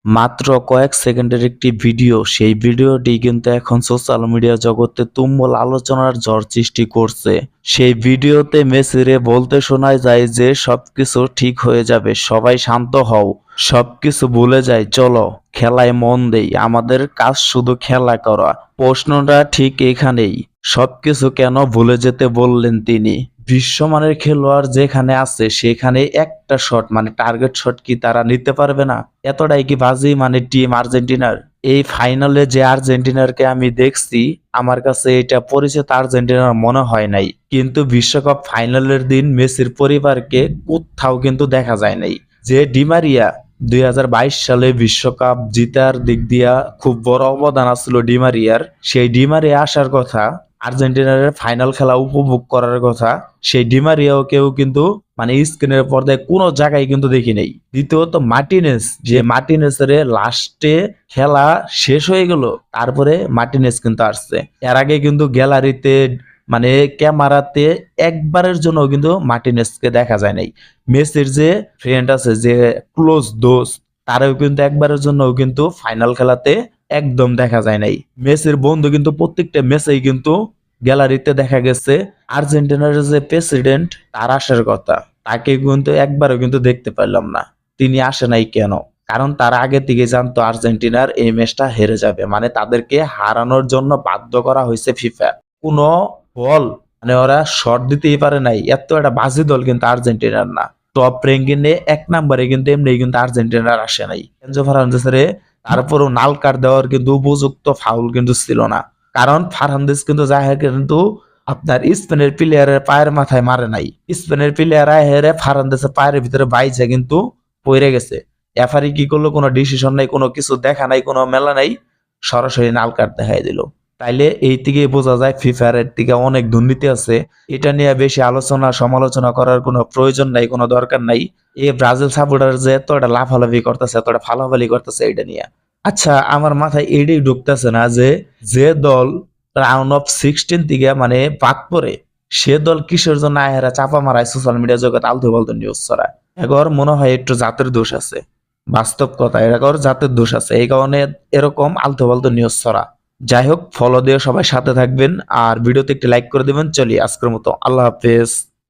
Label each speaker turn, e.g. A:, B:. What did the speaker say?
A: মাত্র কয়েক সেকেন্ডের একটি ভিডিও, সেই ভিডিওটি কিন্তু এখন সোশ্যাল মিডিয়া জগতে তুমুল আলোচনার ঝড় সৃষ্টি করছে। সেই ভিডিওতে মেসিরে বলতে শোনা যায় যে সবকিছু ঠিক হয়ে যাবে, সবাই শান্ত হও, সবকিছু ভুলে যাই, চলো খেলায় মন দেই, আমাদের কাজ শুধু খেলা করা। প্রশ্নটা ঠিক এখানেই, সবকিছু কেন ভুলে যেতে বললেন তিনি? বিশ্বমানের খেলোয়াড় যেখানে আছে সেখানে একটা শট মানে টার্গেট শট কি তারা নিতে পারবে না? এতটাই কি বাজি মানে টিম আর্জেন্টিনার? এই ফাইনালে যে আর্জেন্টিনারকে আমি দেখছি, আমার কাছে এটা পরিচিত আর্জেন্টিনার মনে হয় নাই। কিন্তু বিশ্বকাপ ফাইনালের দিন মেসির পরিবারকে কোথাও কিন্তু দেখা যায় নাই। যে ডিমারিয়া 2022 সালে বিশ্বকাপ জিতার দিক দিয়া খুব বড় অবদান আছিল ডিমারিয়ার, সেই ডিমারিয়া আসার কথা, আর্জেন্টিনার ফাইনাল খেলা উপভোগ করার কথা, সেই ডিমারিয়াও কেউ কিন্তু মানে স্ক্রিনের পর্দায় কোনো জায়গায় কিন্তু দেখি নেই। দ্বিতীয়ত মার্টিনেজ, যে মার্টিনেজের লাস্টে খেলা শেষ হয়ে গেল, তারপরে মার্টিনেজ কিন্তু আসছে। এর আগে কিন্তু গ্যালারিতে মানে ক্যামেরাতে একবারের জন্য কিন্তু মার্টিনেজকে দেখা যায় নাই। মেসির যে ফ্রেন্ড আছে, যে ক্লোজ দোস্ত, তারাও কিন্তু একবারের জন্য কিন্তু ফাইনাল খেলাতে একদম দেখা যায় নাই। মেসির বন্ধু কিন্তু প্রত্যেকটা ম্যাচেই কিন্তু গ্যালারিতে দেখা গেছে। আর্জেন্টিনার যে প্রেসিডেন্ট, তার আসার কথা, তাকে কিন্তু একবারও কিন্তু দেখতে পারলাম না। তিনি আসে নাই কেন? কারণ তারা আগে থেকে জানতো আর্জেন্টিনার এই ম্যাচটা হেরে যাবে, মানে তাদেরকে হারানোর জন্য বাধ্য করা হয়েছে ফিফা। কোনো বল মানে ওরা শট দিতেই পারে নাই, এত একটা বাজে দল কিন্তু আর্জেন্টিনার না। টপ র্যাঙ্কিংয়ে 1 নম্বরে কিন্তু এমনি কিন্তু আর্জেন্টিনার আসে নাই। এনজো ফার্নান্দেসের তারপরও নাল কার্ড দেওয়ার কিন্তু উপযুক্ত ফাউল কিন্তু ছিল না, কারণ ফার্নান্দেস কিন্তু কিন্তু আপনার স্পেনের প্লেয়ারের পায়ের মাথায় মারে নাই। স্পেনের প্লেয়ার হেরে ফার্নান্দেসের পায়ের ভিতরে বাইজা কিন্তু পড়ে গেছে। এফারি কি করলো, কোনো ডিসিশন নাই, কোনো কিছু দেখা নাই, কোনো মেলা নাই, সরাসরি নাল কার্ড দেখাই দিল। তাইলে এই থেকে বোঝা যায় ফিফার এর থেকে অনেক দুর্নীতি আছে। এটা নিয়ে বেশি আলোচনা সমালোচনা করার কোনো প্রয়োজন নাই, কোনো দরকার নাই। এই ব্রাজিল সাপোর্টার যে এতটা লাফালাফি করতেছে, এতটা ফালাফালি করতেছে এটা নিয়ে, আচ্ছা আমার মাথায় এটাই ঢুকতেছে না যে যে দল রাউন্ড অফ 16 থেকে মানে বাদ পড়ে, সে দল কিসের জন্য আহেরা চাপা মারায় সোশ্যাল মিডিয়া জগৎ আলতু ফালতু নিউজ ছড়ায়। এগর মনে হয় একটু জাতের দোষ আছে, বাস্তব কথা, এগর জাতের দোষ আছে, এই কারণে এরকম আলতু ফালতু নিউজ ছড়া। যাই হোক, ফলো দিয়ে সবাই সাথে থাকবেন আর ভিডিওতে একটি লাইক করে দিবেন। চলি আজকের মতো, আল্লাহ হাফেজ।